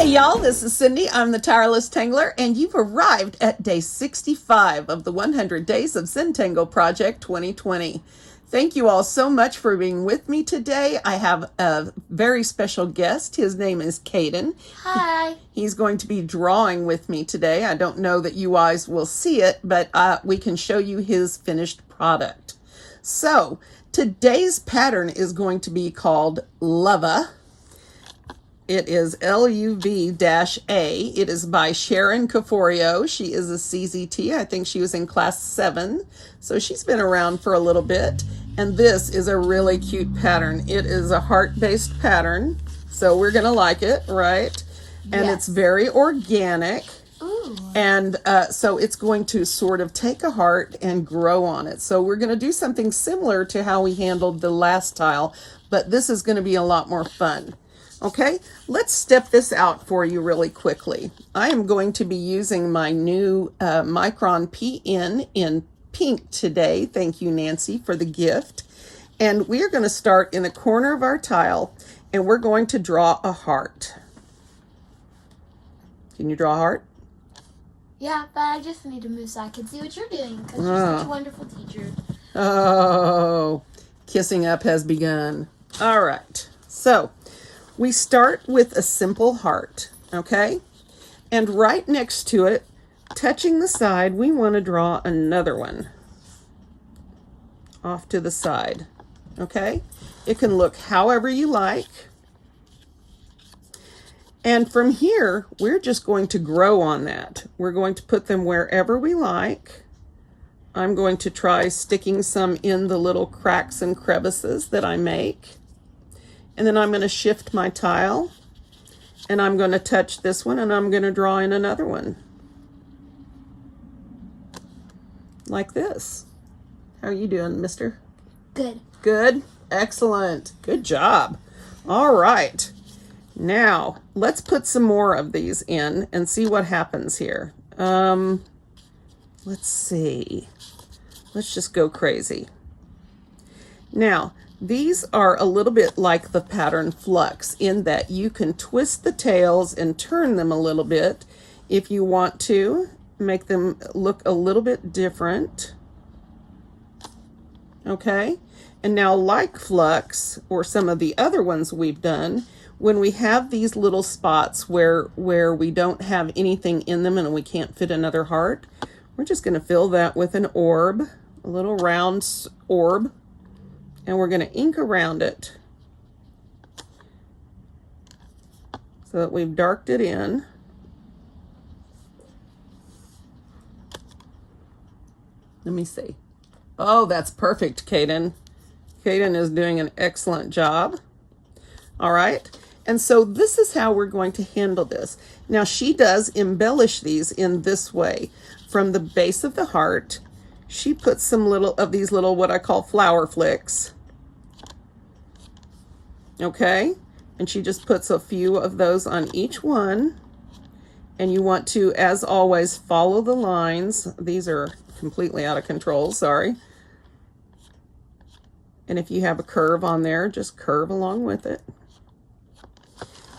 y'all, this is Cindy. I'm the Tireless Tangler, and you've arrived at day 65 of the 100 Days of Zentangle Project 2020. Thank you all so much for being with me today. I have a very special guest. His name is Kaden. Hi. He's going to be drawing with me today. I don't know that you guys will see it, but we can show you his finished product. So today's pattern is going to be called LUV-A. It is LUV-A. It is by Sharon Caforio. She is a CZT. I think she was in class 7. So she's been around for a little bit. And this is a really cute pattern. It is a heart-based pattern. So we're going to like it, right? And yes. It's very organic. Ooh. And so it's going to sort of take a heart and grow on it. So we're going to do something similar to how we handled the last tile. But this is going to be a lot more fun. Okay, let's step this out for you really quickly. I am going to be using my new Micron PN in pink today. Thank you, Nancy, for the gift. And we are going to start in the corner of our tile, and we're going to draw a heart. Can you draw a heart? Yeah, but I just need to move so I can see what you're doing, because you're such a wonderful teacher. Oh, kissing up has begun. All right, so we start with a simple heart, okay? And right next to it, touching the side, we want to draw another one off to the side, okay? It can look however you like. And from here, we're just going to grow on that. We're going to put them wherever we like. I'm going to try sticking some in the little cracks and crevices that I make. And then I'm going to shift my tile, and I'm going to touch this one, and I'm going to draw in another one. Like this. How are you doing, mister? Good. Good? Excellent. Good job. All right. Now, let's put some more of these in and see what happens here. Let's see. Let's just go crazy. Now, these are a little bit like the pattern Flux in that you can twist the tails and turn them a little bit if you want to, make them look a little bit different. Okay, and now like Flux or some of the other ones we've done, when we have these little spots where we don't have anything in them and we can't fit another heart, we're just going to fill that with an orb, a little round orb. And we're going to ink around it so that we've darked it in. Let me see. Oh, that's perfect, Kaden. Kaden is doing an excellent job. All right. And so this is how we're going to handle this. Now, she does embellish these in this way. From the base of the heart, she puts some little of these little what I call flower flicks. Okay, and she just puts a few of those on each one. And you want to, as always, follow the lines. These are completely out of control, sorry. And if you have a curve on there, just curve along with it.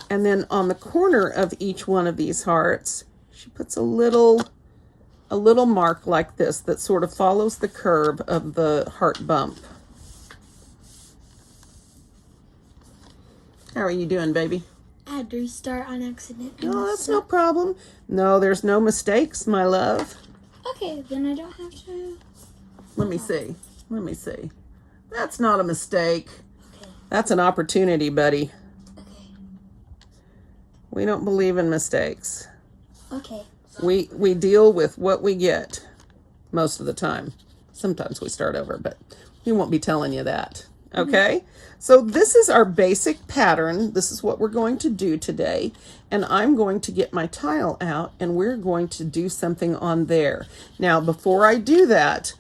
And then on the corner of each one of these hearts, she puts a little mark like this that sort of follows the curve of the heart bump. How are you doing, baby? I had to restart on accident. No, that's no problem. No, there's no mistakes, my love. Okay, then I don't have to. Let me see. Let me see. That's not a mistake. Okay. That's an opportunity, buddy. Okay. We don't believe in mistakes. Okay. We deal with what we get most of the time. Sometimes we start over, but we won't be telling you that. Okay, so this is our basic pattern. This is what we're going to do today. And I'm going to get my tile out and we're going to do something on there. Now, before I do that,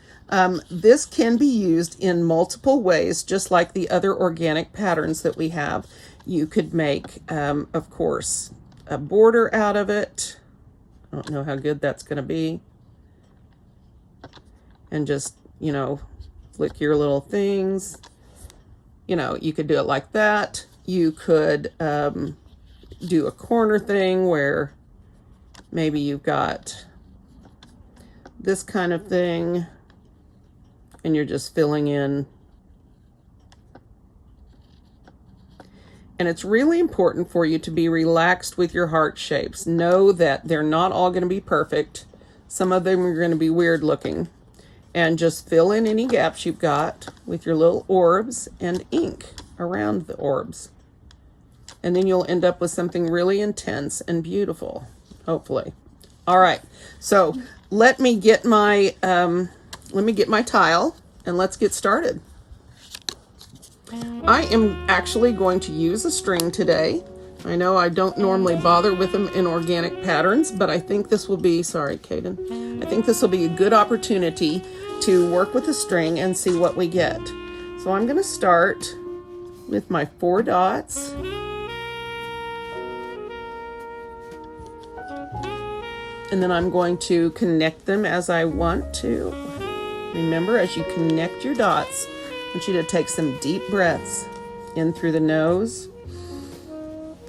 this can be used in multiple ways, just like the other organic patterns that we have. You could make, of course, a border out of it. I don't know how good that's going to be. And just, you know, flick your little things. You know, you could do it like that. You could do a corner thing where maybe you've got this kind of thing and you're just filling in. And it's really important for you to be relaxed with your heart shapes. Know that they're not all going to be perfect. Some of them are going to be weird looking. And just fill in any gaps you've got with your little orbs and ink around the orbs. And then you'll end up with something really intense and beautiful, hopefully. All right, so let me get my tile and let's get started. I am actually going to use a string today. I know I don't normally bother with them in organic patterns, but I think this will be, sorry, Kaden. I think this will be a good opportunity to work with a string and see what we get. So I'm going to start with my 4 dots. And then I'm going to connect them as I want to. Remember, as you connect your dots, I want you to take some deep breaths in through the nose,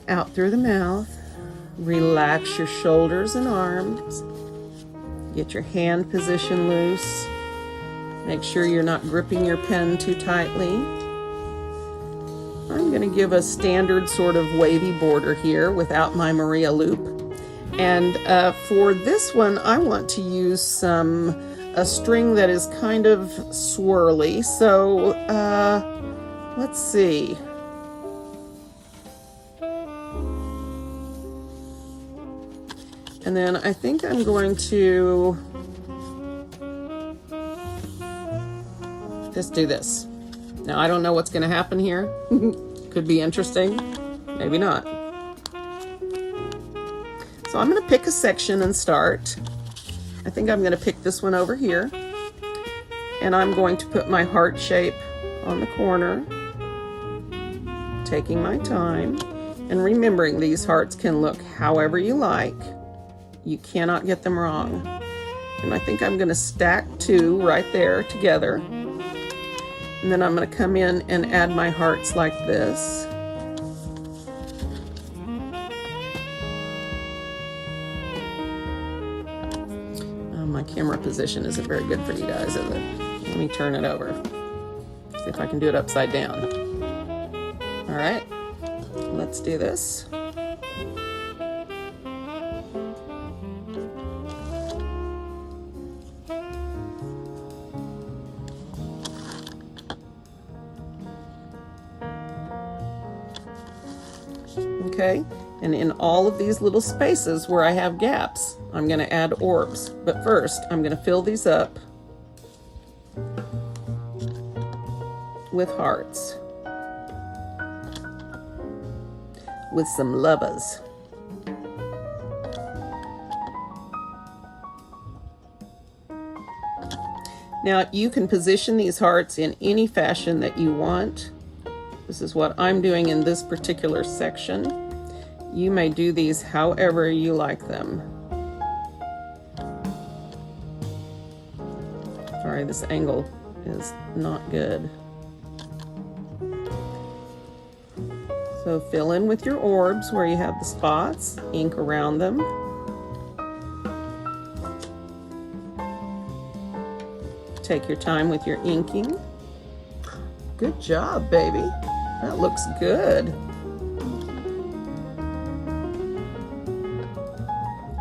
out through the mouth. Relax your shoulders and arms. Get your hand position loose. Make sure you're not gripping your pen too tightly. I'm going to give a standard sort of wavy border here without my Maria loop. And for this one, I want to use a string that is kind of swirly. So let's see. And then I think I'm going to just do this. Now, I don't know what's going to happen here. Could be interesting, maybe not. So I'm going to pick a section and start. I think I'm going to pick this one over here. And I'm going to put my heart shape on the corner, taking my time, and remembering these hearts can look however you like. You cannot get them wrong. And I think I'm going to stack 2 right there together. And then I'm going to come in and add my hearts like this. My camera position isn't very good for you guys, is it? Let me turn it over. See if I can do it upside down. All right, let's do this. Okay, and in all of these little spaces where I have gaps, I'm going to add orbs. But first, I'm going to fill these up with hearts, with some LUV-As. Now, you can position these hearts in any fashion that you want. This is what I'm doing in this particular section. You may do these however you like them. Sorry, this angle is not good. So fill in with your orbs where you have the spots, ink around them. Take your time with your inking. Good job, baby. That looks good.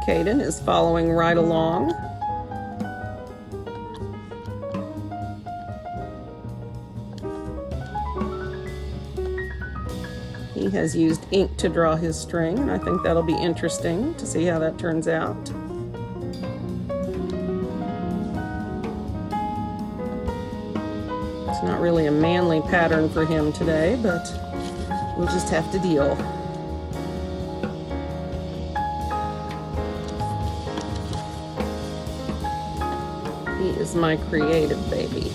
Kaden is following right along. He has used ink to draw his string, and I think that'll be interesting to see how that turns out. It's not really a manly pattern for him today, but we'll just have to deal. He is my creative baby.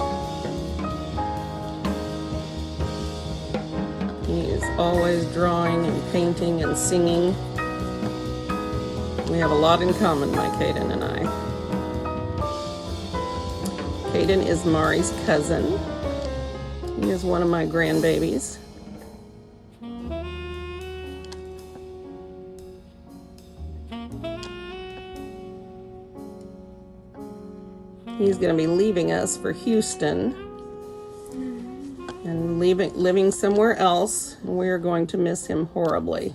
He is always drawing and painting and singing. We have a lot in common, my Kaden and I. Kaden is Mari's cousin. He is one of my grandbabies. He's going to be leaving us for Houston and living somewhere else. We're going to miss him horribly.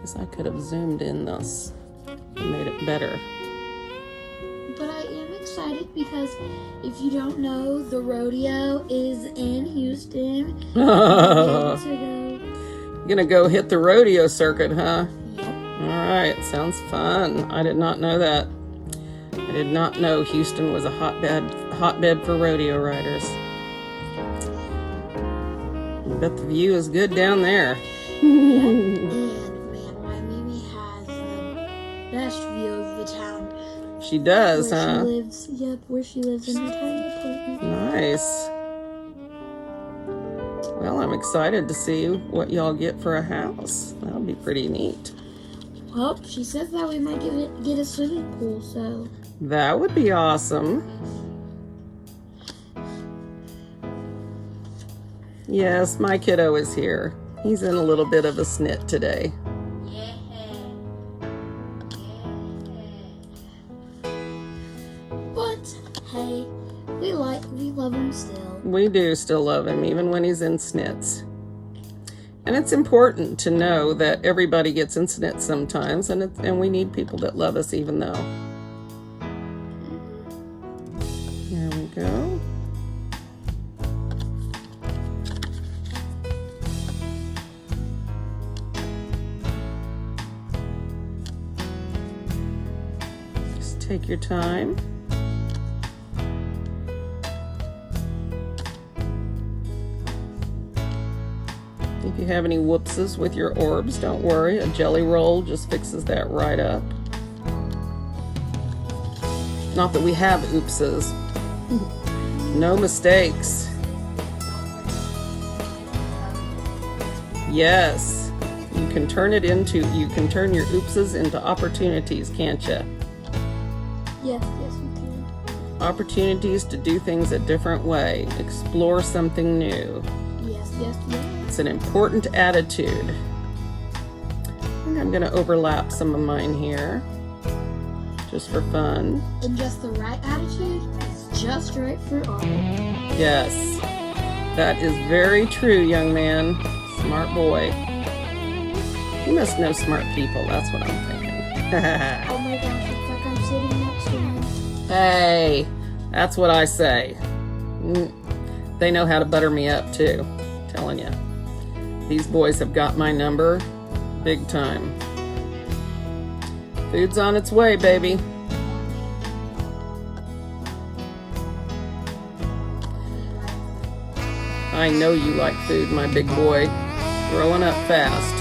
Guess I could have zoomed in this and made it better. But I am excited because if you don't know, the rodeo is in Houston. You're gonna go hit the rodeo circuit, huh? Yep. All right, sounds fun. I did not know that. I did not know Houston was a hotbed for rodeo riders. I bet the view is good down there. And man, my Mimi has the best view of the town. She does, where huh? She lives, yep, where she lives in her tiny apartment. Nice. Well, I'm excited to see what y'all get for a house. That'll be pretty neat. Well, she says that we might get a swimming pool, so. That would be awesome. Yes, my kiddo is here. He's in a little bit of a snit today. But hey, we love him still. We do still love him, even when he's in snits. And it's important to know that everybody gets in snits sometimes, and we need people that love us even though. There we go. Just take your time. If you have any whoopses with your orbs, don't worry. A jelly roll just fixes that right up. Not that we have oopses. No mistakes. Yes. You can turn your oopses into opportunities, can't you? Yes, we can. Opportunities to do things a different way. Explore something new. Yes. It's an important attitude. I think I'm going to overlap some of mine here, just for fun. And just the right attitude is just right for art. Yes, that is very true, young man. Smart boy. You must know smart people, that's what I'm thinking. Oh my gosh, it's like I'm sitting next to him. Hey, that's what I say. They know how to butter me up, too. Telling you. These boys have got my number big time. Food's on its way, baby. I know you like food, my big boy. Growing up fast.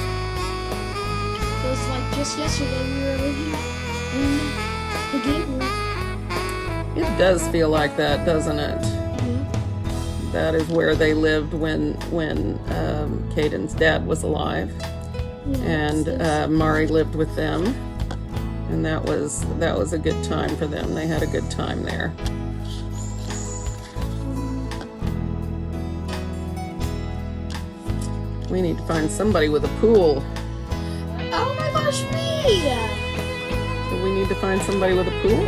It was like just yesterday we were living in the Gables. It does feel like that, doesn't it? That is where they lived when Kaden's dad was alive, and Mari lived with them, and that was a good time for them. They had a good time there. We need to find somebody with a pool. Oh my gosh, me! So we need to find somebody with a pool.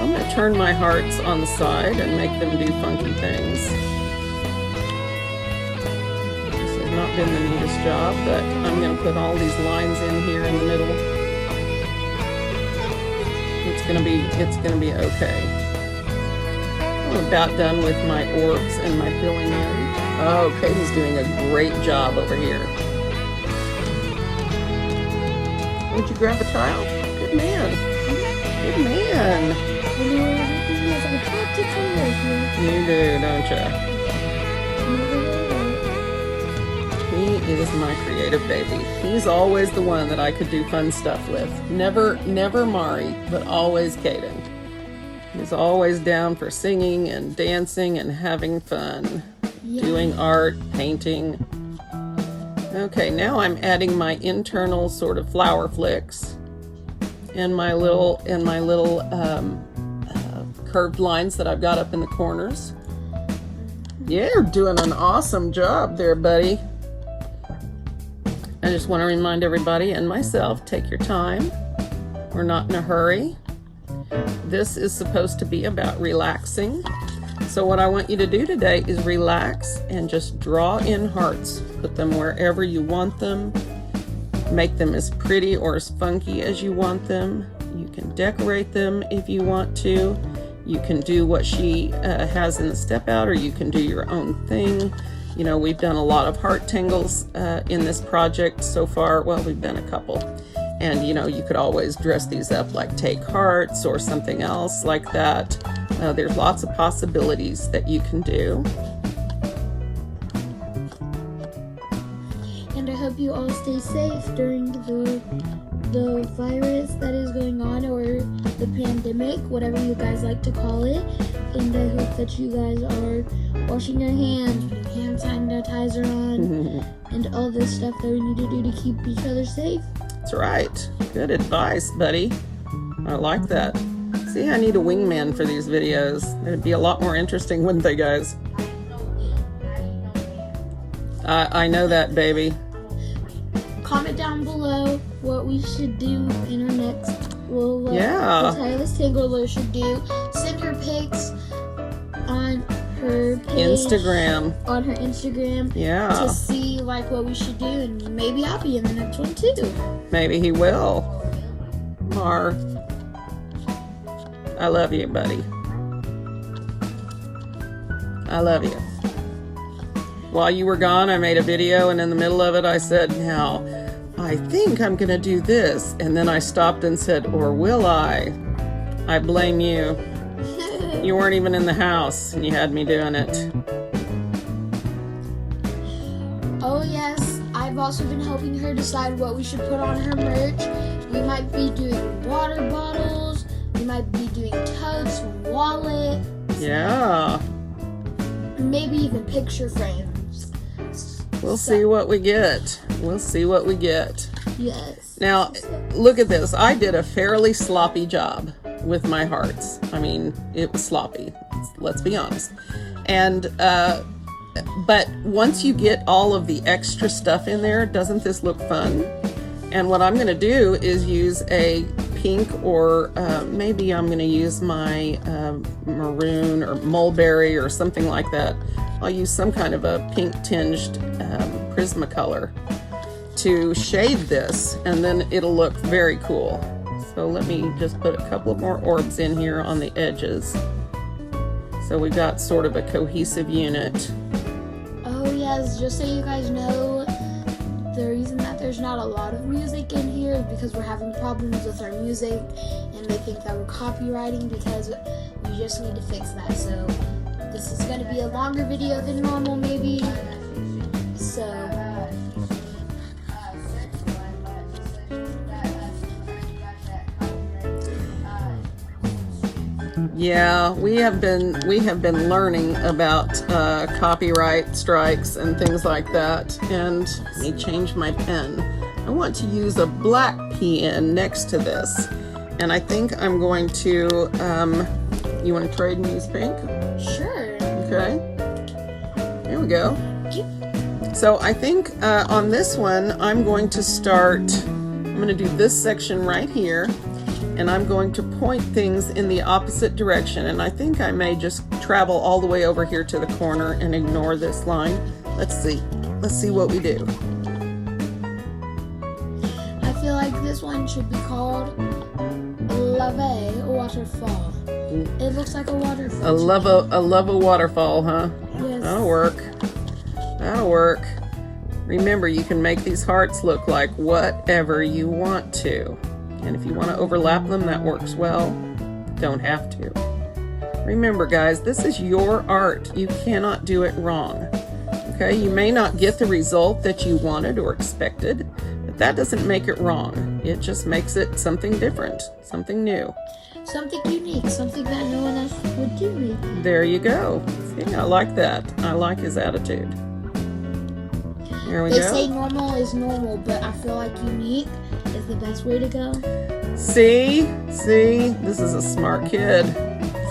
I'm going to turn my hearts on the side and make them do funky things. This has not been the neatest job, but I'm going to put all these lines in here in the middle. It's going to be okay. I'm about done with my orbs and my filling in. Oh, Kaden's doing a great job over here. Would you grab a tile? Good man. Good man. You do, don't you? He is my creative baby. He's always the one that I could do fun stuff with. Never Mari, but always Kaden. He's always down for singing and dancing and having fun. Yeah. Doing art, painting. Okay, now I'm adding my internal sort of flower flicks and my little curved lines that I've got up in the corners. Yeah, you're doing an awesome job there, buddy. I just want to remind everybody and myself, take your time. We're not in a hurry. This is supposed to be about relaxing. So what I want you to do today is relax and just draw in hearts. Put them wherever you want them. Make them as pretty or as funky as you want them. You can decorate them if you want to. You can do what she has in the step out, or you can do your own thing. You know, we've done a lot of heart tangles in this project so far. Well, we've done a couple. And, you know, you could always dress these up like take hearts or something else like that. There's lots of possibilities that you can do. And I hope you all stay safe during the virus that is going on, or the pandemic, whatever you guys like to call it. And I hope that you guys are washing your hands, putting hand sanitizer on, and all this stuff that we need to do to keep each other safe. That's right. Good advice, buddy. I like that. See, I need a wingman for these videos. It'd be a lot more interesting, wouldn't they, guys? I know that, baby. Comment down below what we should do in our next, the tireless tangler should do. Send her pics on her page, on her Instagram, to see like what we should do, and maybe I'll be in the next one too. Maybe he will. Mar, I love you, buddy. I love you. While you were gone, I made a video, and in the middle of it, I said, now, I think I'm going to do this. And then I stopped and said, or will I? I blame you. You weren't even in the house, and you had me doing it. Oh, yes. I've also been helping her decide what we should put on her merch. We might be doing water bottles. We might be doing totes, wallets. Yeah. Maybe even picture frames. We'll see what we get. We'll see what we get. Yes. Now, look at this. I did a fairly sloppy job with my hearts. I mean, it was sloppy. Let's be honest. And, but once you get all of the extra stuff in there, doesn't this look fun? And what I'm going to do is use a pink, or maybe I'm going to use my maroon or mulberry or something like that. I'll use some kind of a pink tinged Prismacolor to shade this, and then it'll look very cool. So let me just put a couple more orbs in here on the edges. So we've got sort of a cohesive unit. Oh yes, just so you guys know, the reason that there's not a lot of music in here is because we're having problems with our music, and they think that we're copywriting, because we just need to fix that. So this is going to be a longer video than normal, maybe. So yeah, we have been learning about copyright strikes and things like that. And let me change my pen. I want to use a black pen next to this, and I think I'm going to. You want to trade and use pink? sure. Okay. Here we go. So I think on this one, I'm going to start. I'm going to do this section right here. And I'm going to point things in the opposite direction. And I think I may just travel all the way over here to the corner and ignore this line. Let's see. Let's see what we do. I feel like this one should be called LUV-A, waterfall. It looks like a waterfall. A love a waterfall, huh? Yes. That'll work. That'll work. Remember, you can make these hearts look like whatever you want to. And if you want to overlap them, that works well. Don't have to. Remember, guys, this is your art. You cannot do it wrong. Okay? You may not get the result that you wanted or expected, but that doesn't make it wrong. It just makes it something different, something new. Something unique, something that no one else would do, maybe. There you go. See, I like that. I like his attitude. Here we They go. say normal is normal, but I feel like unique is the best way to go. See, this is a smart kid.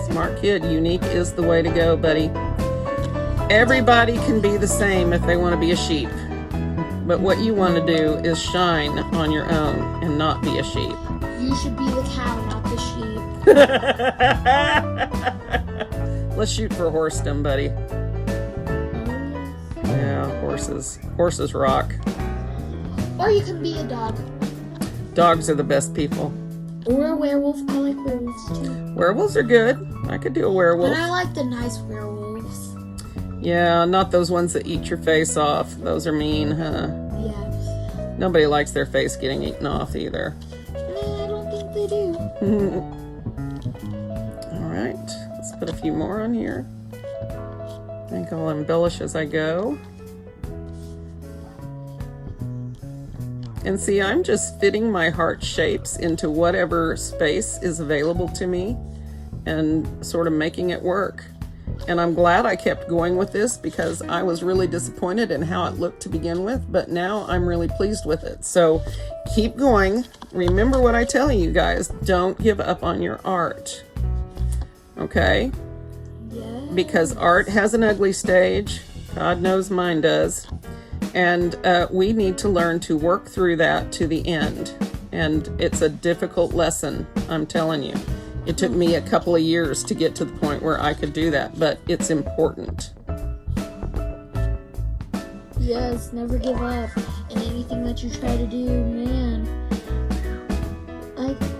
Smart kid. Unique is the way to go, buddy. Everybody can be the same if they want to be a sheep. But what you want to do is shine on your own and not be a sheep. You should be the cow, not the sheep. Let's shoot for horsedom, buddy. Yeah, horses. Horses rock. Or you can be a dog. Dogs are the best people. Or a werewolf. I like werewolves too. Werewolves are good. I could do a werewolf. But I like the nice werewolves. Yeah, not those ones that eat your face off. Those are mean, huh? Yeah. Nobody likes their face getting eaten off either. I don't think they do. All right, let's put a few more on here. I think I'll embellish as I go. And see, I'm just fitting my heart shapes into whatever space is available to me and sort of making it work. And I'm glad I kept going with this because I was really disappointed in how it looked to begin with, but now I'm really pleased with it. So keep going. Remember what I tell you guys, don't give up on your art. Okay? Yeah. Because art has an ugly stage. God knows mine does. And we need to learn to work through that to the end. And it's a difficult lesson, I'm telling you. It took me a couple of years to get to the point where I could do that, but it's important. Yes, never give up in anything that you try to do, man.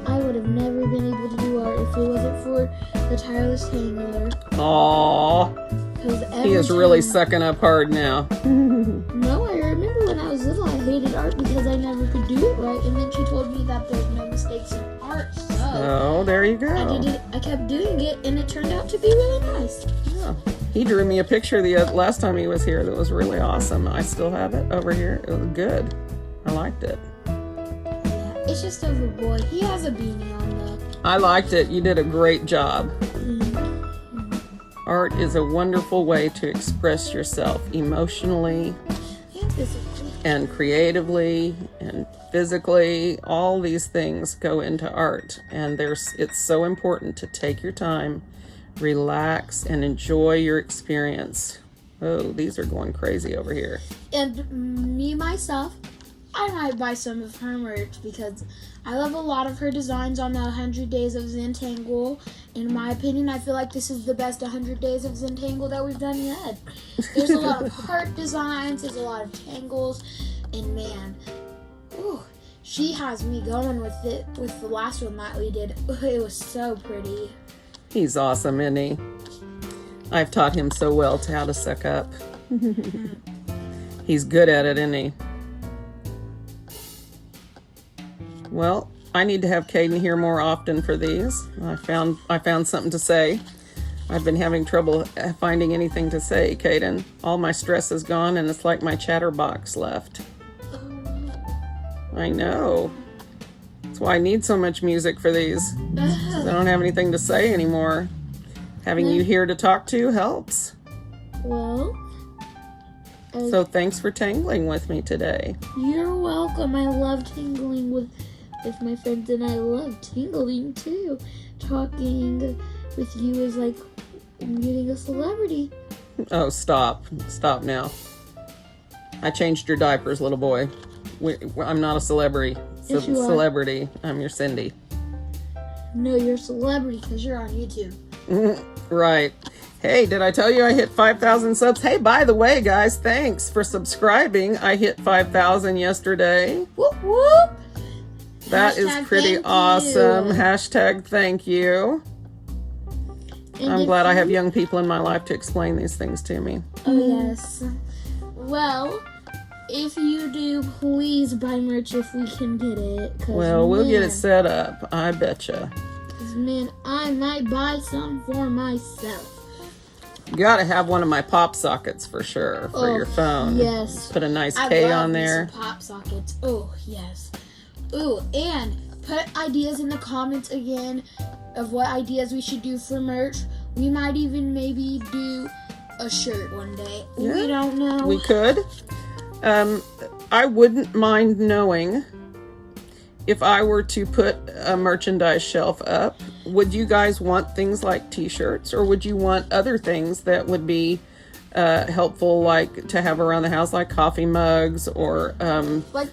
I would have never been able to do art if it wasn't for the tireless tangler. Aww. He is really sucking up hard now. No, I remember when I was little, I hated art because I never could do it right, and then she told me that there's no mistakes in art, so Oh, there you go. I kept doing it, and it turned out to be really nice. Yeah. He drew me a picture the last time he was here that was really awesome. I still have it over here. It was good. I liked it. Yeah, it's just over boy. He has a beanie on though. I liked it. You did a great job. Mm-hmm. Art is a wonderful way to express yourself emotionally And physically. and creatively and physically. All these things go into art, and it's so important to take your time, relax, and enjoy your experience. Oh, these are going crazy over here. And me, myself, I might buy some of her merch because I love a lot of her designs on the 100 Days of Zentangle. In my opinion, I feel like this is the best 100 Days of Zentangle that we've done yet. There's a lot of heart designs, there's a lot of tangles, and man, ooh, she has me going with it with the last one that we did. It was so pretty. He's awesome, isn't he? I've taught him so well to how to suck up. He's good at it, isn't he? Well, I need to have Kaden here more often for these. I found something to say. I've been having trouble finding anything to say, Kaden. All my stress is gone, and it's like my chatterbox left. I know. That's why I need so much music for these. 'Cause I don't have anything to say anymore. Having you here to talk to helps. Well, So thanks for tangling with me today. you're welcome. I love tingling with my friends, and I love tingling too. Talking with you is like meeting a celebrity. Oh, stop. Stop now. I changed your diapers, little boy. I'm not a celebrity. Yes, you are. Celebrity. I'm your Cindy. No, you're a celebrity because you're on YouTube. Right. Hey, did I tell you I hit 5,000 subs? Hey, by the way, guys, thanks for subscribing. I hit 5,000 yesterday. Whoop whoop. That is Hashtag pretty thank awesome. you. Hashtag thank you. And I'm if glad I have you- young people in my life to explain these things to me. Oh yes. Well, if you do, please buy merch if we can get it. 'Cause, Well, we'll get man, it set up. I betcha. 'cause, man, I might buy some for myself. You gotta have one of my pop sockets for sure for your phone. Yes. Put a nice I K love on these there. pop sockets. Oh yes. Ooh, and put ideas in the comments again of what ideas we should do for merch. We might even maybe do a shirt one day. Yeah. We don't know. We could. I wouldn't mind knowing if I were to put a merchandise shelf up. Would you guys want things like t-shirts, or would you want other things that would be helpful, like to have around the house, like coffee mugs or Like,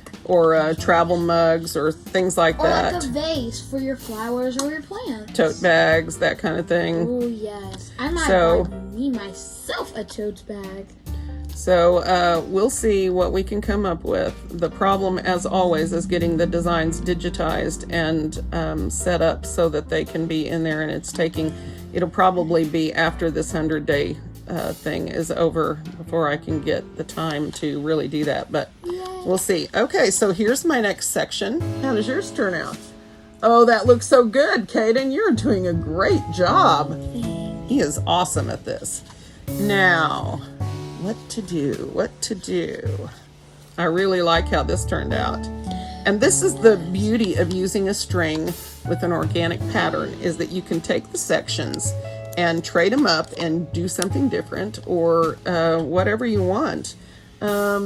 travel mugs or things like or that. like a vase for your flowers or your plants. Tote bags, that kind of thing. Oh yes, I might So- buy me myself a tote bag. So we'll see what we can come up with. The problem, as always, is getting the designs digitized and set up so that they can be in there. And it'll probably be after this 100-day thing is over before I can get the time to really do that. But we'll see. Okay, so here's my next section. How does yours turn out? Oh, that looks so good, Kaden. You're doing a great job. He is awesome at this. Now, what to do? I really like how this turned out. And this is the beauty of using a string with an organic pattern, is that you can take the sections and trade them up and do something different, or whatever you want. Let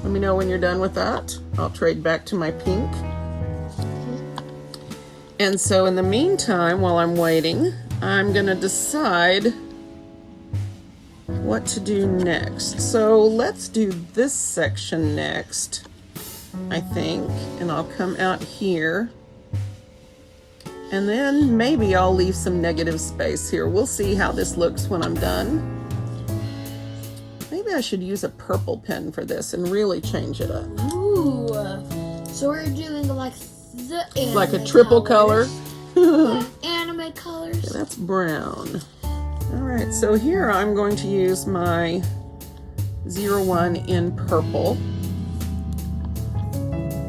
me know when you're done with that. I'll trade back to my pink. And so in the meantime, while I'm waiting, I'm gonna decide what to do next. So let's do this section next, I think, and I'll come out here, and then maybe I'll leave some negative space here. We'll see how this looks when I'm done. Maybe I should use a purple pen for this and really change it up. Ooh, so we're doing like the anime Like a triple color. Anime colors. Okay, that's brown. All right, so here I'm going to use my 01 in purple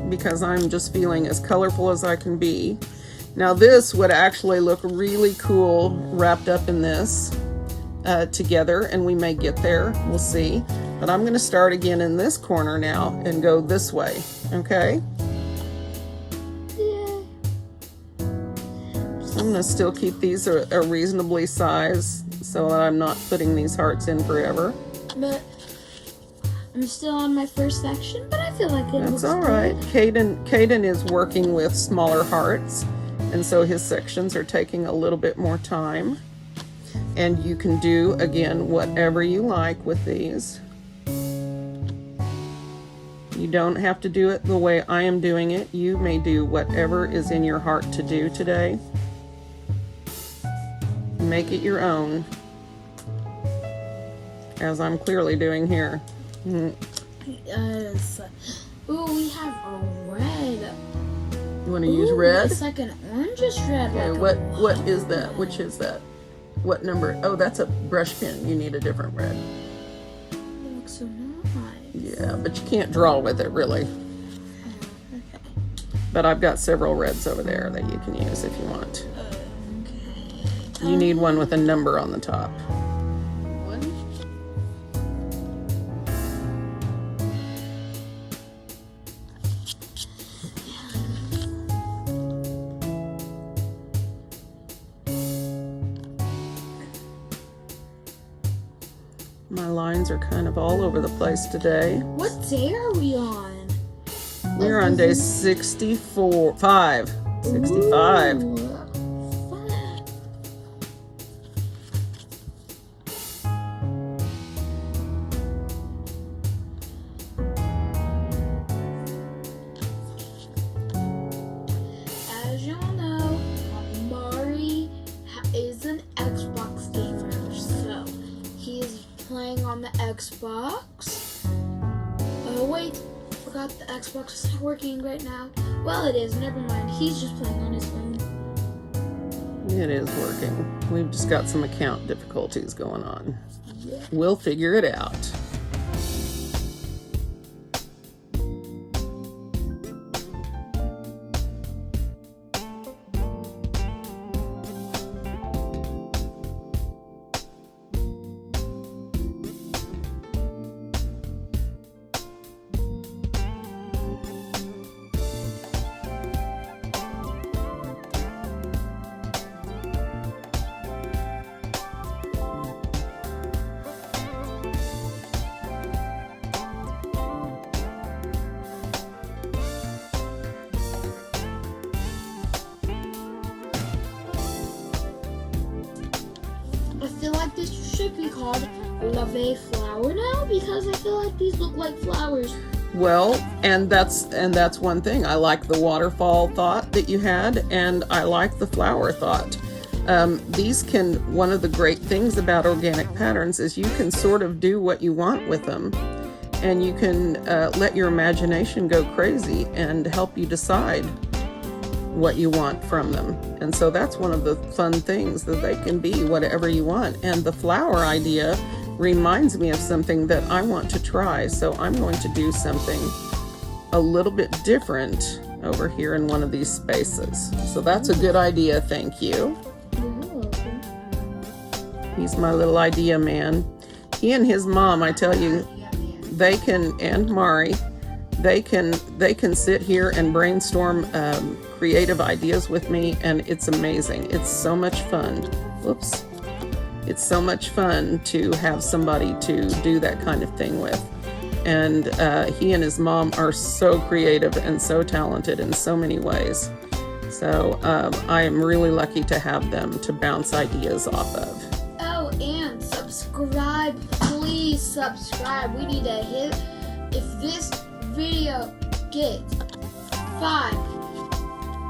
because I'm just feeling as colorful as I can be. Now this would actually look really cool wrapped up in this together, and we may get there, we'll see. But I'm gonna start again in this corner now and go this way, okay? I'm gonna still keep these a reasonably size so that I'm not putting these hearts in forever. But I'm still on my first section, but I feel like it looks That's all right. good. Kaden is working with smaller hearts, and so his sections are taking a little bit more time. And you can do, again, whatever you like with these. You don't have to do it the way I am doing it. You may do whatever is in your heart to do today. Make it your own, as I'm clearly doing here. Yes. Ooh, we have a red. You want to use red? It's like an orangish red. Okay, like what is that? Which is that? What number? Oh, that's a brush pen. You need a different red. It looks so nice. Yeah, but you can't draw with it really. Okay. But I've got several reds over there that you can use if you want. You need one with a number on the top. My lines are kind of all over the place today. What day are we on? We're on day 65. 65. Ooh, fun. As y'all know, Mari is an Xbox gamer, so he's playing on the Xbox. Oh wait, forgot the Xbox is not working right now. Well, it is, never mind. He's just playing on his phone. It is working. We've just got some account difficulties going on. We'll figure it out. I feel like this should be called LUV-A flower now? Because I feel like these look like flowers. Well, and that's one thing. I like the waterfall thought that you had, and I like the flower thought. One of the great things about organic patterns is you can sort of do what you want with them, and you can let your imagination go crazy and help you decide what you want from them. And so that's one of the fun things, that they can be whatever you want. And the flower idea reminds me of something that I want to try, so I'm going to do something a little bit different over here in one of these spaces. So that's a good idea, thank you. He's my little idea man. He and his mom, I tell you, they can, and Mari, they can sit here and brainstorm creative ideas with me, and it's amazing. It's so much fun. Whoops. It's so much fun to have somebody to do that kind of thing with. And he and his mom are so creative and so talented in so many ways. So I am really lucky to have them to bounce ideas off of. Oh, and subscribe. Please subscribe. We need to hit, if this video gets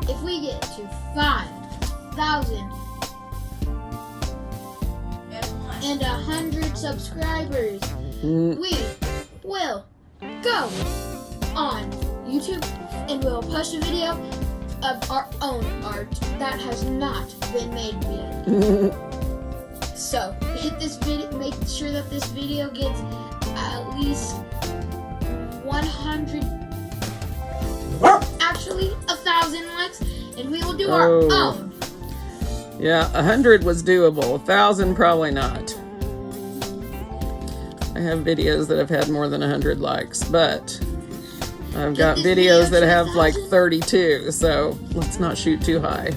if we get to 5,000 and 100 subscribers, we will go on YouTube and we'll post a video of our own art that has not been made yet. So hit this video, make sure that this video gets at least 100, actually 1,000 likes, and we will do our own. Yeah, 100 was doable. 1,000 probably not. I have videos that have had more than 100 likes, but I've got videos that have like 32, so let's not shoot too high.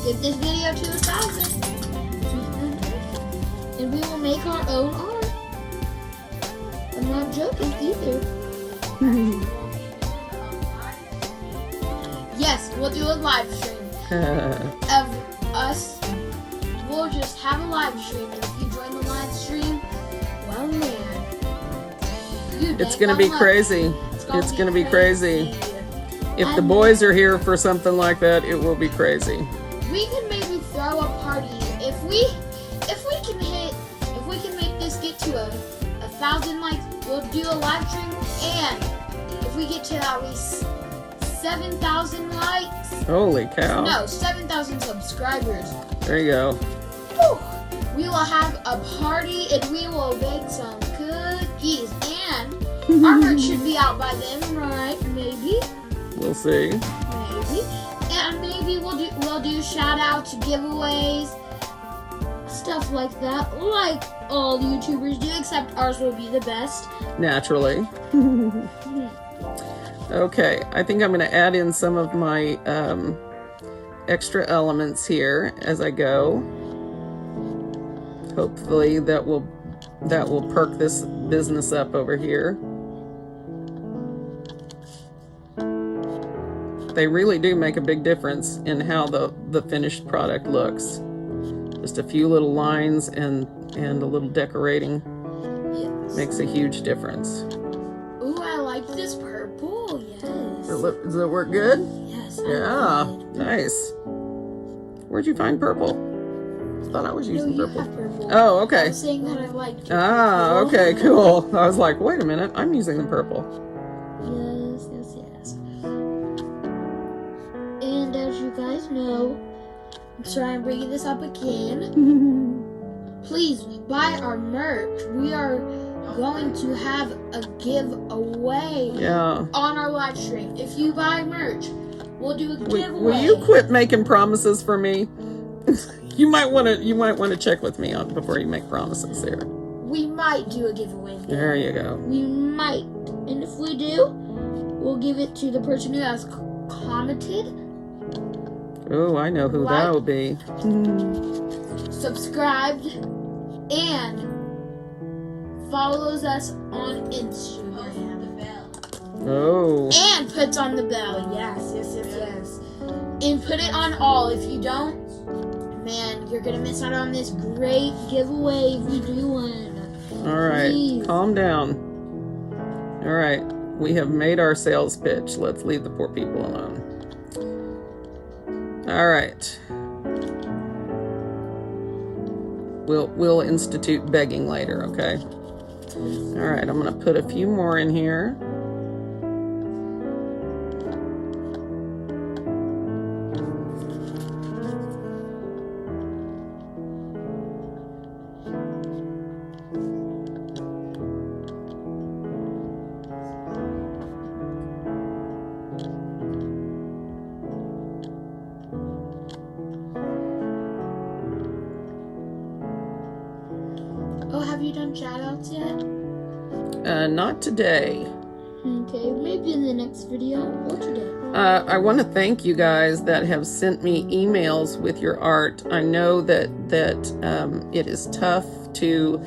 Get this video to 1,000, and we will make our own art. I'm not joking either. Yes, we'll do a live stream of us. We'll just have a live stream, and if you join the live stream, well, man, it's gonna be crazy. It's gonna be crazy. If the boys are here for something like that, it will be crazy. We can maybe throw a party if we can make this get to a 1,000 likes. We'll do a live stream, and if we get to at least 7,000 likes. Holy cow! No, 7,000 subscribers. There you go. Whew. We will have a party, and we will bake some cookies, and our merch should be out by then, right? Maybe. We'll see. Maybe. And maybe we'll do shout outs, giveaways, stuff like that, like all YouTubers do, except ours will be the best. Naturally. Okay, I think I'm going to add in some of my extra elements here as I go. Hopefully that will perk this business up over here. They really do make a big difference in how the finished product looks. Just a few little lines and a little decorating makes a huge difference. Ooh, I like this purple. Yes. Does it work good? Yes. Yeah. Nice. Where'd you find purple? I thought I was using purple. Have purple. Oh, okay. I was saying that I liked it. Ah, okay, cool. I was like, wait a minute, I'm using the purple. Yes. And as you guys know, I'm sorry I'm bringing this up again. Please buy our merch. We are going to have a giveaway on our live stream. If you buy merch, we'll do a giveaway. Will you quit making promises for me? You might want to check with me on before you make promises there. We might do a giveaway. There you go. We might, and if we do, we'll give it to the person who has commented. Oh, I know who that will be. Subscribed and follows us on Instagram. Oh. And puts on the bell. Yes. And put it on all. If you don't, man, you're gonna miss out on this great giveaway if you do one. All right, Please. calm down. All right, we have made our sales pitch. Let's leave the poor people alone. All right. We'll institute begging later, okay? All right, I'm gonna put a few more in here. Oh, have you done shout-outs yet? Not today. Okay, maybe in the next video or today. I want to thank you guys that have sent me emails with your art. I know that it is tough to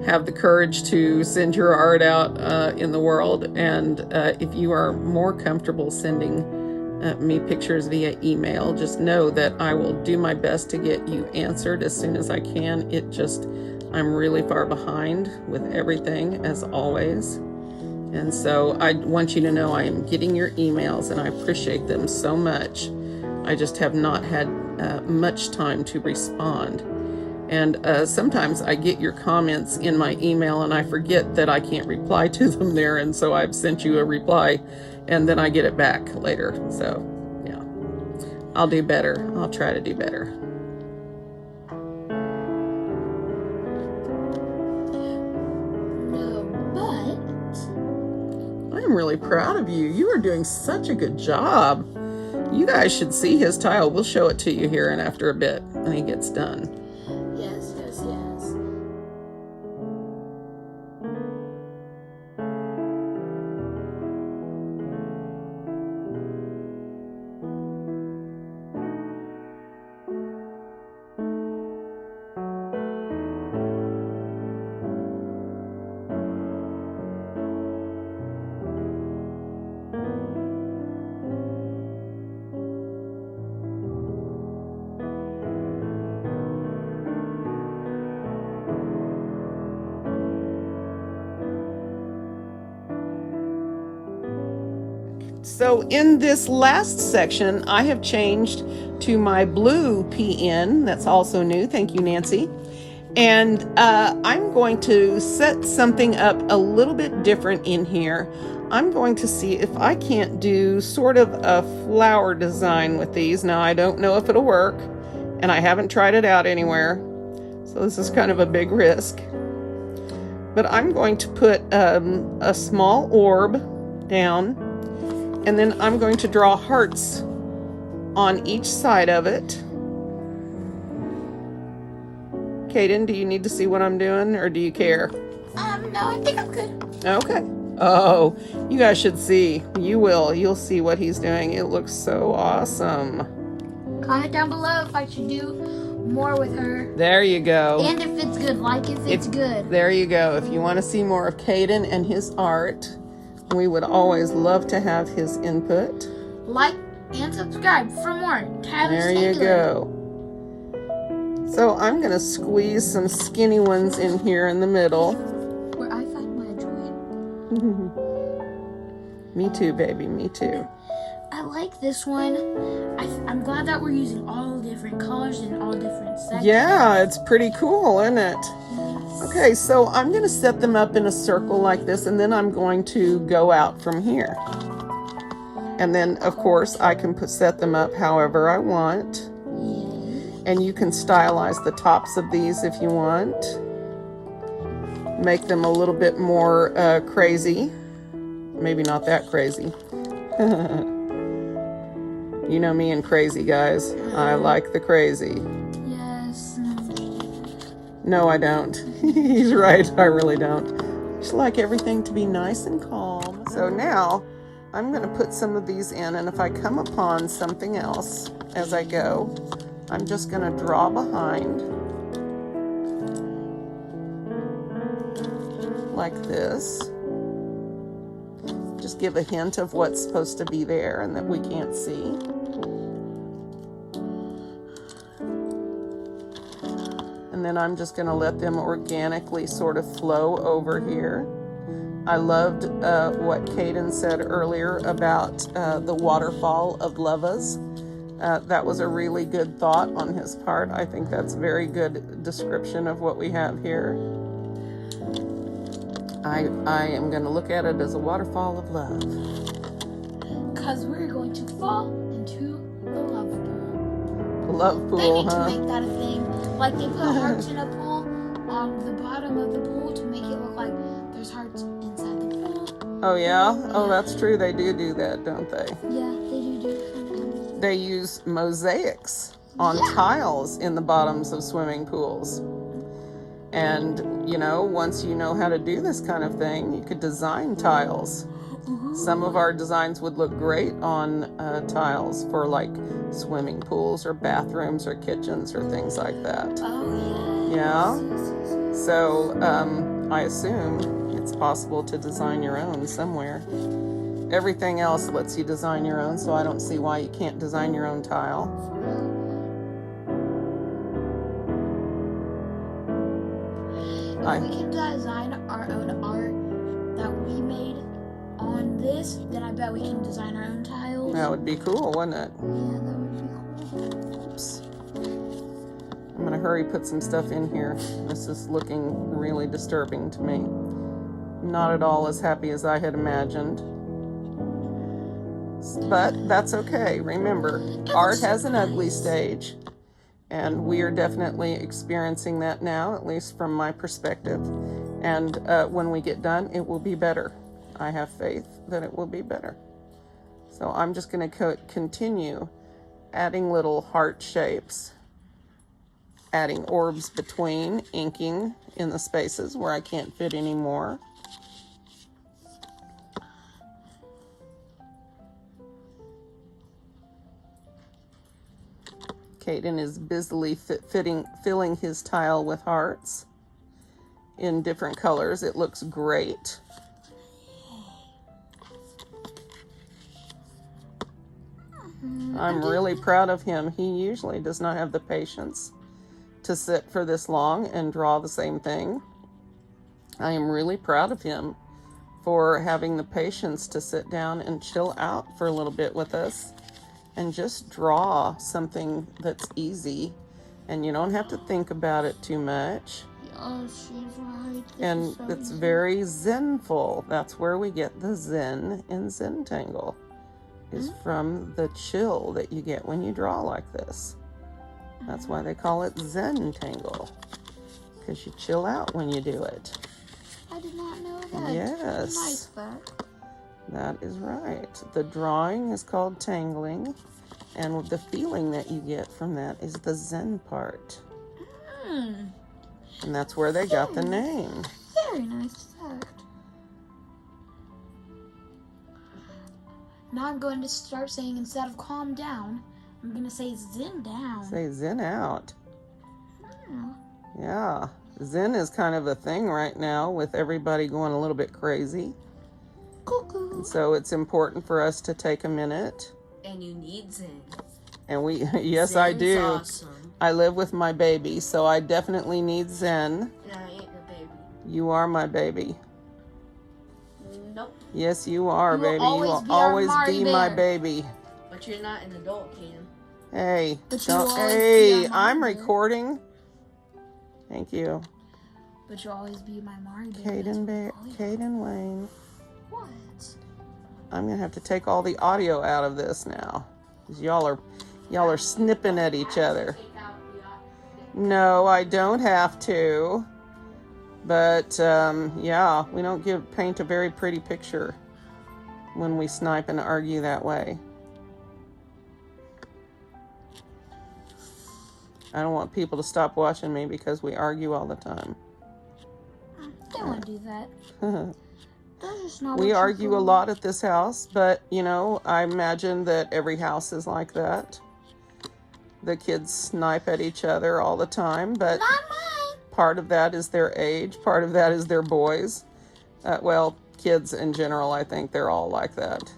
have the courage to send your art out in the world, and if you are more comfortable sending me pictures via email, just know that I will do my best to get you answered as soon as I can. I'm really far behind with everything, as always. And so I want you to know I am getting your emails, and I appreciate them so much. I just have not had much time to respond. And sometimes I get your comments in my email, and I forget that I can't reply to them there. And so I've sent you a reply, and then I get it back later. So, yeah, I'll do better. I'll try to do better. I'm really proud of you. You are doing such a good job. You guys should see his tile. We'll show it to you here and after a bit when he gets done. Yes, yes, yes. So in this last section, I have changed to my blue PN. That's also new. Thank you, Nancy. And I'm going to set something up a little bit different in here. I'm going to see if I can't do sort of a flower design with these. Now, I don't know if it'll work, and I haven't tried it out anywhere. So this is kind of a big risk. But I'm going to put a small orb down, and then I'm going to draw hearts on each side of it. Kaden, do you need to see what I'm doing, or do you care? No, I think I'm good. Okay. Oh, you guys should see. You will. You'll see what he's doing. It looks so awesome. Comment down below if I should do more with her. There you go. And if it's good, like if it's good. There you go. If you want to see more of Kaden and his art, we would always love to have his input. Like and subscribe for more. There you go. So I'm going to squeeze some skinny ones in here in the middle. Where I find my joy. Me too, baby. Me too. I like this one. I'm glad that we're using all different colors and all different sections. Yeah, it's pretty cool, isn't it? Yes. Okay, so I'm going to set them up in a circle like this, and then I'm going to go out from here. And then, of course, I can set them up however I want. And you can stylize the tops of these if you want. Make them a little bit more crazy. Maybe not that crazy. You know me and crazy, guys. I like the crazy. Yes. No, I don't. He's right. I really don't. Just like everything to be nice and calm. So now I'm going to put some of these in, and if I come upon something else as I go, I'm just going to draw behind like this. Just give a hint of what's supposed to be there and that we can't see. And And then I'm just going to let them organically sort of flow over here. I loved what Kaden said earlier about the waterfall of LUV-As. That was a really good thought on his part. I think that's a very good description of what we have here. I am going to look at it as a waterfall of love. Because we're going to fall into the love pool. The love pool, They need huh? to make that a thing. Like they put hearts in a pool on the bottom of the pool to make it look like there's hearts inside the pool. Oh, yeah? Oh, that's true. They do that, don't they? Yeah, they do it sometimes. They use mosaics on tiles in the bottoms of swimming pools. And, you know, once you know how to do this kind of thing, you could design tiles. Some of our designs would look great on tiles for like swimming pools or bathrooms or kitchens or things like that. Oh, yeah. Yeah? So, I assume it's possible to design your own somewhere. Everything else lets you design your own, so I don't see why you can't design your own tile. If we can design our own art that we made on this, then I bet we can design our own tiles. That would be cool, wouldn't it? Yeah, that would be cool. Oops. I'm gonna hurry put some stuff in here. This is looking really disturbing to me. Not at all as happy as I had imagined. But that's okay. Remember, art has an ugly stage. And we are definitely experiencing that now, at least from my perspective. And when we get done, it will be better. I have faith that it will be better. So I'm just going to continue adding little heart shapes, adding orbs between, inking in the spaces where I can't fit anymore. Kaden is busily filling his tile with hearts in different colors. It looks great. I'm really proud of him. He usually does not have the patience to sit for this long and draw the same thing. I am really proud of him for having the patience to sit down and chill out for a little bit with us and just draw something that's easy, and you don't have to think about it too much. Oh, she's right. And it's very zenful. That's where we get the zen in Zentangle, is from the chill that you get when you draw like this. That's why they call it Zentangle, because you chill out when you do it. I did not know that. Yes. Nice fact. That is right. The drawing is called tangling, and the feeling that you get from that is the zen part. And that's where they got the name. Very nice fact. Now I'm going to start saying, instead of calm down, I'm going to say zen down. Say zen out. Yeah. Zen is kind of a thing right now with everybody going a little bit crazy. Cuckoo. And so it's important for us to take a minute. And you need zen. And we, yes, I do. Awesome. I live with my baby, so I definitely need zen. And I ain't your baby. You are my baby. Nope. Yes, you are, You will baby. always You will be our always Mari be my bear. baby. But you're not an adult, Kaden. Hey, But you don't. always be Hey, our Mari I'm bear. recording. Thank you, But you'll always be my Mari bear. Kaden. Kaden Wayne. What? I'm gonna have to take all the audio out of this now, 'cause y'all are snipping at each other. No, I don't have to. But yeah, we don't paint a very pretty picture when we snipe and argue that way. I don't want people to stop watching me because we argue all the time. Don't want to do that. That's just not We what you argue a feel. lot at this house, but you know, I imagine that every house is like that. The kids snipe at each other all the time, but Not mine. part of that is their age, part of that is their boys. Well, kids in general, I think they're all like that.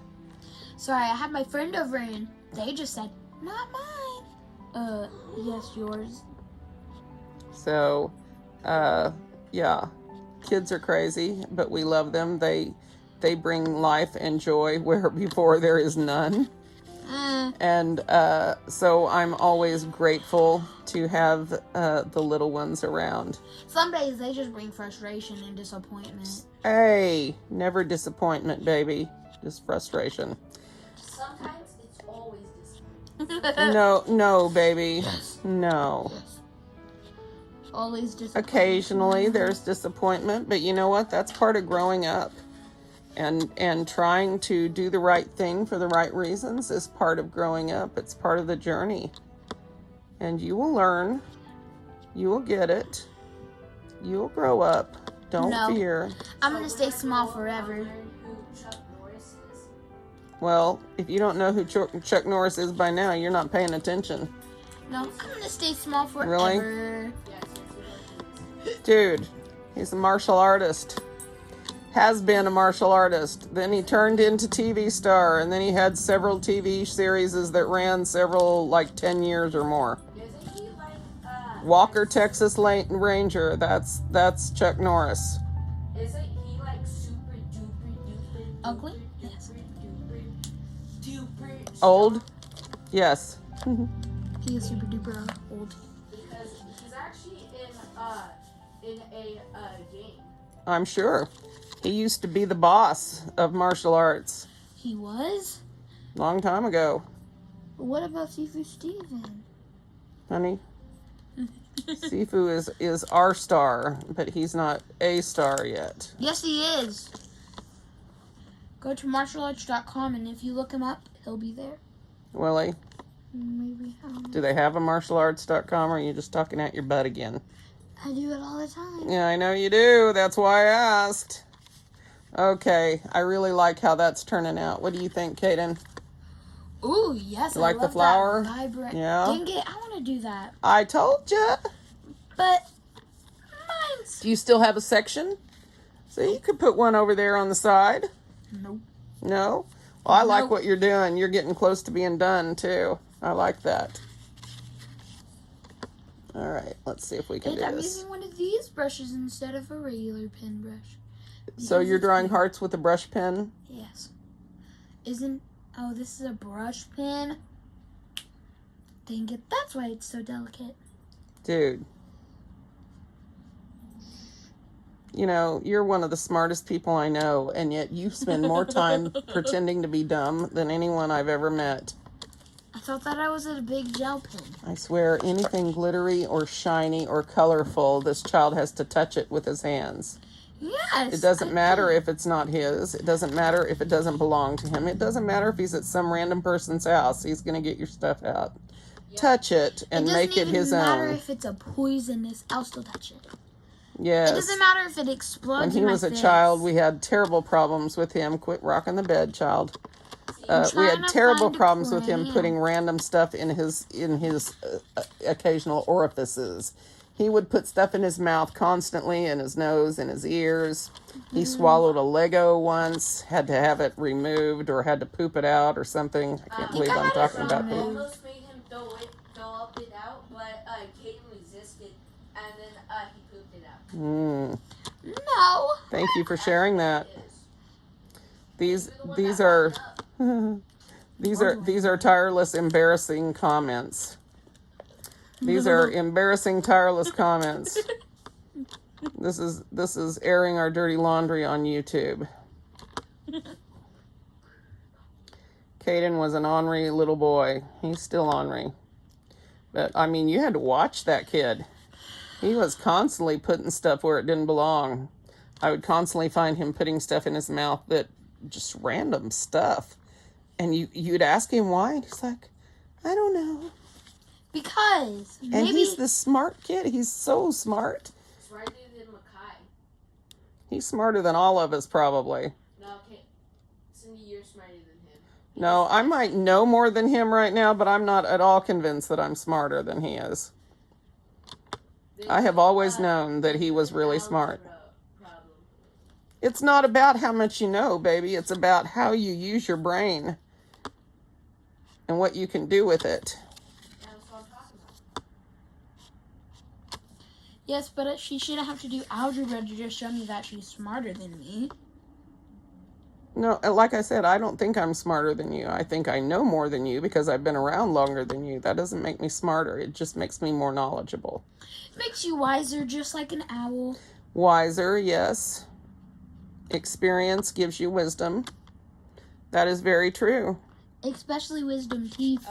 Sorry, I had my friend over and they just said, not mine. Yes, yours. So, yeah, kids are crazy, but we love them. They bring life and joy where before there is none. And so I'm always grateful to have the little ones around. Some days they just bring frustration and disappointment. Hey, never disappointment, baby. Just frustration. Sometimes it's always disappointing. No, baby. No. Always disappointment. Occasionally there's disappointment, but you know what? That's part of growing up. And trying to do the right thing for the right reasons is part of growing up. It's part of the journey. And you will learn. You will get it. You will grow up. Don't fear. I'm going to stay small forever. Well, if you don't know who Chuck Norris is by now, you're not paying attention. No, I'm going to stay small forever. Really? Dude, he's a martial artist. Has been a martial artist. Then he turned into TV star, and then he had several TV series that ran several, like 10 years or more. Isn't he like Walker, Texas Ranger. That's Chuck Norris. Isn't he like super duper Ugly? Yes. duper Old? Yes. He is super duper old. because he's actually in a game. I'm sure. He used to be the boss of martial arts. He was? Long time ago. What about Sifu Steven? Honey. Sifu is our star, but he's not a star yet. Yes, he is. Go to martialarts.com, and if you look him up, he'll be there. Willie, Maybe. do they have a martialarts.com, or are you just talking out your butt again? I do it all the time. Yeah, I know you do. That's why I asked. Okay, I really like how that's turning out. What do you think, Kaden? Ooh, yes. You like I the love flower? That vibrant. Yeah. Dang it, I want to do that. I told ya. But mine's... Do you still have a section? So you could put one over there on the side. Nope. No? Well, I like Nope. what you're doing. You're getting close to being done, too. I like that. All right, let's see if we can And do I'm this. using one of these brushes instead of a regular pen brush. So Because you're it's drawing big. hearts with a brush pen? Yes. Oh, this is a brush pen. Dang it, that's why it's so delicate. Dude. You know, you're one of the smartest people I know, and yet you spend more time pretending to be dumb than anyone I've ever met. I thought that I was a big gel pen. I swear, anything glittery or shiny or colorful, this child has to touch it with his hands. Yes. It doesn't matter if it's not his. It doesn't matter if it doesn't belong to him. It doesn't matter if he's at some random person's house. He's going to get your stuff out. Yep. Touch it and make it his own. It doesn't even matter if it's a poisonous. I'll still touch it. Yes. It doesn't matter if it explodes When he in my was a face. child, we had terrible problems with him. Quit rocking the bed, child. We trying had to terrible find a problems with him plan. putting random stuff in his occasional orifices. He would put stuff in his mouth constantly, in his nose, in his ears. He swallowed a Lego once, had to have it removed, or had to poop it out or something. I can't believe I'm talking about I poop. almost made him throw up it out, but Kaden resisted, and then he pooped it out. No. Thank you for sharing that. These are these are tireless, embarrassing comments. These are embarrassing, tireless comments. This is airing our dirty laundry on YouTube. Kaden was an ornery little boy. He's still ornery. But, I mean, you had to watch that kid. He was constantly putting stuff where it didn't belong. I would constantly find him putting stuff in his mouth that just random stuff. And you'd ask him why, and he's like, I don't know. Because maybe... And he's the smart kid. He's so smart. Smarter than Makai. He's smarter than all of us, probably. No, okay. Cindy, you're smarter than him. No, I might know more than him right now, but I'm not at all convinced that I'm smarter than he is. I have always known that he was really smart. It's not about how much you know, baby. It's about how you use your brain and what you can do with it. That's what I'm talking about. Yes, but she shouldn't have to do algebra to just show me that she's smarter than me. No, like I said, I don't think I'm smarter than you. I think I know more than you because I've been around longer than you. That doesn't make me smarter. It just makes me more knowledgeable. Makes you wiser, just like an owl. Wiser, yes. Experience gives you wisdom. That is very true. Especially wisdom teeth.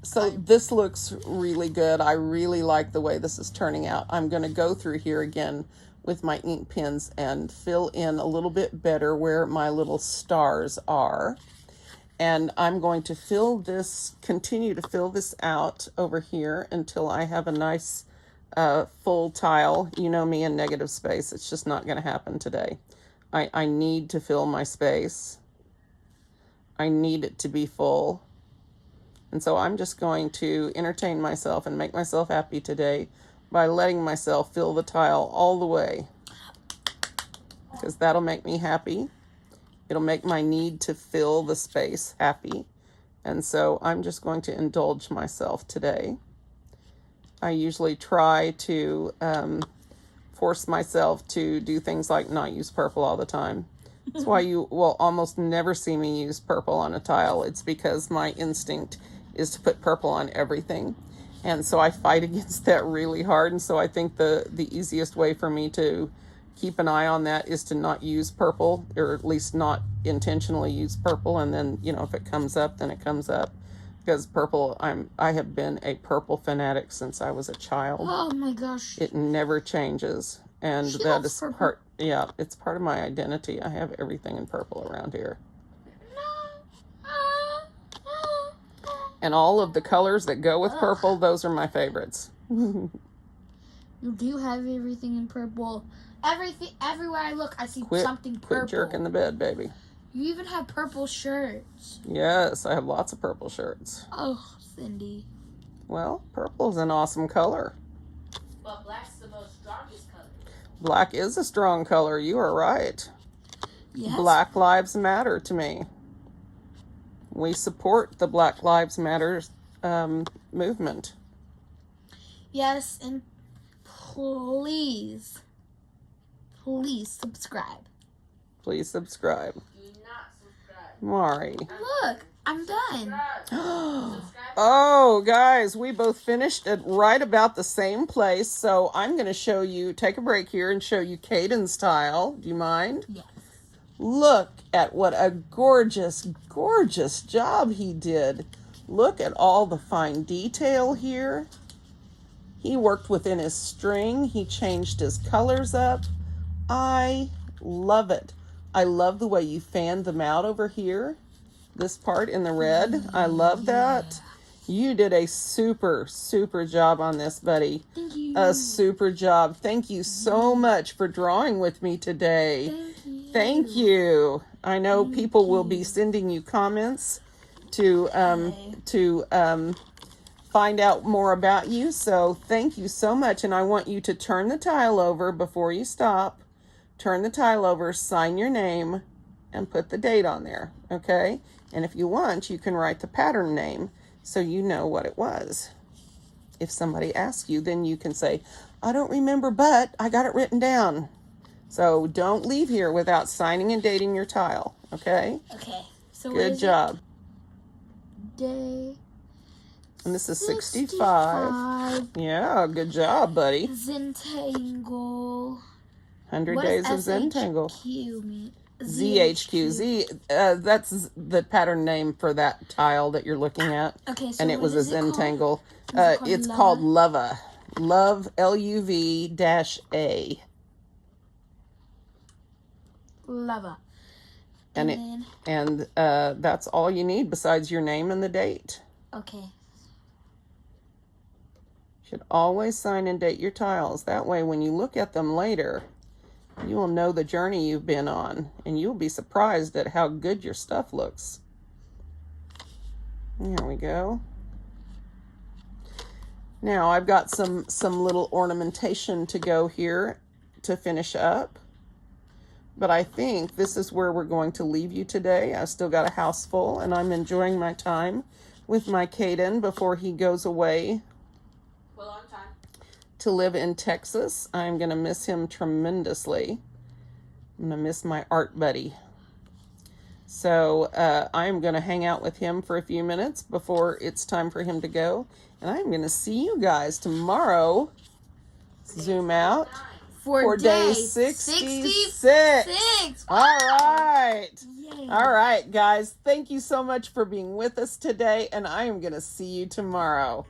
So this looks really good. I really like the way this is turning out. I'm going to go through here again with my ink pens and fill in a little bit better where my little stars are. And I'm going to continue to fill this out over here until I have a nice full tile. You know me and negative space. It's just not going to happen today. I need to fill my space. I need it to be full. And so I'm just going to entertain myself and make myself happy today by letting myself fill the tile all the way. Because that'll make me happy. It'll make my need to fill the space happy. And so I'm just going to indulge myself today. I usually try to force myself to do things like not use purple all the time. That's why you will almost never see me use purple on a tile. It's because my instinct is to put purple on everything. And so I fight against that really hard. And so I think the easiest way for me to keep an eye on that is to not use purple, or at least not intentionally use purple. And then, if it comes up, then it comes up. Because purple, I have been a purple fanatic since I was a child. Oh my gosh. It never changes. And She that loves is purple. part, yeah, it's part of my identity. I have everything in purple around here. And all of the colors that go with purple, those are my favorites. You do have everything in purple. Everywhere I look, I see something purple. Quit jerking the bed, baby. You even have purple shirts. Yes, I have lots of purple shirts. Oh, Cindy. Well, purple is an awesome color. But black's the most strongest color. Black is a strong color. You are right. Yes. Black Lives Matter to me. We support the Black Lives Matter movement. Yes, and please subscribe. Please subscribe. Do not subscribe. Mari. Look, I'm done. Subscribe. Oh, guys, we both finished at right about the same place. So I'm going to take a break here and show you Kaden's tile. Do you mind? Yes. Look at what a gorgeous, gorgeous job he did. Look at all the fine detail here. He worked within his string. He changed his colors up. I love it. I love the way you fanned them out over here. This part in the red. I love that. You did a super, super job on this, buddy. Thank you. A super job. Thank you so much for drawing with me today. Thank you. I know people will be sending you comments to find out more about you. So thank you so much. And I want you to turn the tile over before you stop. Turn the tile over, sign your name, and put the date on there. Okay? And if you want, you can write the pattern name so you know what it was. If somebody asks you, then you can say, I don't remember, but I got it written down. So don't leave here without signing and dating your tile. Okay? Okay. So Good job. Day. And this is 65. Yeah, good job, buddy. Zentangle. 100 What Days of does Zentangle. SHQ mean? ZHQ. That's the pattern name for that tile that you're looking at. Okay, so and it was a Zentangle. It's called called LUV-A. Love, LUV-A. LUV-A. And that's all you need besides your name and the date. Okay. Should always sign and date your tiles. That way, when you look at them later, you will know the journey you've been on, and you'll be surprised at how good your stuff looks. There we go. Now, I've got some little ornamentation to go here to finish up. But I think this is where we're going to leave you today. I've still got a house full, and I'm enjoying my time with my Kaden before he goes away to live in Texas. I'm going to miss him tremendously. I'm going to miss my art buddy. So I'm going to hang out with him for a few minutes before it's time for him to go. And I'm going to see you guys tomorrow. Zoom out. For day 66. All right. Yay. All right, guys. Thank you so much for being with us today. And I am going to see you tomorrow.